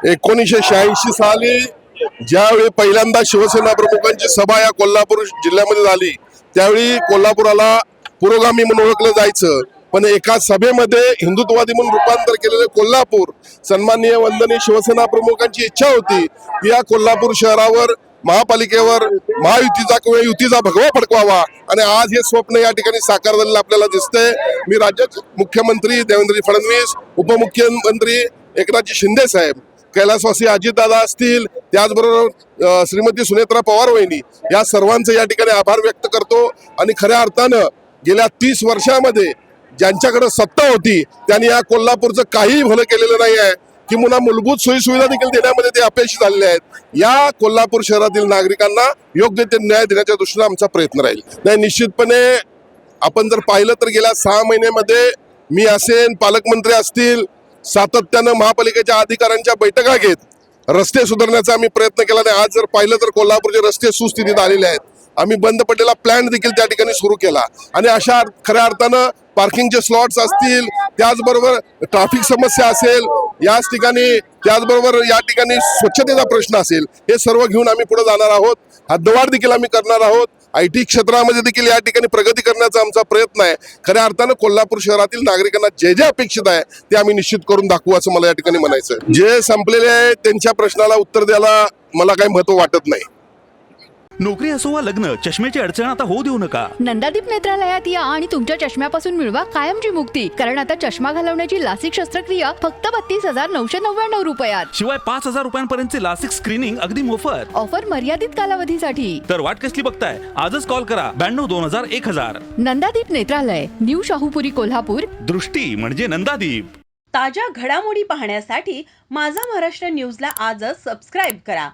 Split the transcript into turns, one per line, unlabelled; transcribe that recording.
1986 साली ज्यावेळी पहिल्यांदा शिवसेना प्रमुखांची सभा या कोल्हापूर जिल्ह्यामध्ये झाली त्यावेळी कोल्हापुराला पुरोगामी म्हणून ओळखलं जायचं, पण एका सभेमध्ये हिंदुत्ववादी म्हणून रूपांतर केलेले कोल्हापूर सन्माननीय वंदनीय शिवसेना प्रमुखांची इच्छा होती की या कोल्हापूर शहरावर महापालिकेवर महायुतीचा किंवा युतीचा भगवा फडकवावा आणि आज हे स्वप्न या ठिकाणी साकार झालेलं आपल्याला दिसतंय। मी राज्याचे मुख्यमंत्री देवेंद्र फडणवीस, उपमुख्यमंत्री एकनाथ शिंदे साहेब, कैलासवासी अजितदादा असतील, त्याचबरोबर श्रीमती सुनेत्रा पवार वहिनी, या सर्वांचे या ठिकाणी आभार व्यक्त करतो। आणि खऱ्या अर्थानं गेल्या 30 वर्षामध्ये ज्यांच्याकडे सत्ता होती त्यांनी या कोल्हापूरचं काहीही भलं केलेलं नाही आहे, किंवा मूलभूत सोयी सुविधा देखील देण्यामध्ये ते अपयशी झालेले आहेत। या कोल्हापूर शहरातील नागरिकांना योग्य ते न्याय देण्याच्या दृष्टीने आमचा प्रयत्न राहील। नाही, निश्चितपणे आपण जर पाहिलं तर गेल्या 6 महिन्यामध्ये मी असेन, पालकमंत्री असतील, सातत्यानं महापालिकेच्या अधिकाऱ्यांच्या बैठका घेत रस्ते सुधारण्याचा आम्ही प्रयत्न केला नाही। आज जर पाहिलं तर कोल्हापूरचे रस्ते सुस्थितीत आलेले आहेत। आम्ही बंद पडलेला प्लॅन देखील त्या ठिकाणी सुरू केला आणि अशा खऱ्या अर्थानं पार्किंगचे स्लॉट्स असतील, त्याचबरोबर ट्रॅफिक समस्या असेल याच ठिकाणी, त्याचबरोबर या ठिकाणी स्वच्छतेचा प्रश्न असेल, हे सर्व घेऊन आम्ही पुढे जाणार आहोत। हद्दवाढ देखील आम्ही करणार आहोत। IT क्षेत्रामध्ये देखील या ठिकाणी प्रगती करण्याचा आमचा प्रयत्न आहे। खऱ्या अर्थानं कोल्हापूर शहरातील नागरिकांना जे जे अपेक्षित आहे ते आम्ही निश्चित करून दाखवू असं मला या ठिकाणी म्हणायचं। जे संपलेले आहे त्यांच्या प्रश्नाला उत्तर द्यायला मला काही महत्व वाटत नाही।
नोकरी असो वा लग्न, चष्म्याची अडचण आता होऊ देऊ नका।
नंदादीप नेत्रालयात या आणि तुमच्या चष्म्यापासून मिळवा कायमची मुक्ती, कारण आता चष्मा घालवण्याची लासिक शस्त्रक्रिया फक्त 32,999 रुपयात,
शिवाय 5,000 रुपयांपर्यंतचे लासिक स्क्रीनिंग अगदी मोफत।
ऑफर मर्यादित कालावधीसाठी।
तर वाट कसली बघताय, आजच कॉल करा 92-2000-1000।
नंदादीप नेत्रालय, न्यू शाहूपुरी, कोल्हापूर।
दृष्टी म्हणजे नंदादीप।
ताज्या घडामोडी पाहण्यासाठी माझा महाराष्ट्र न्यूजला आजच सबस्क्राईब करा।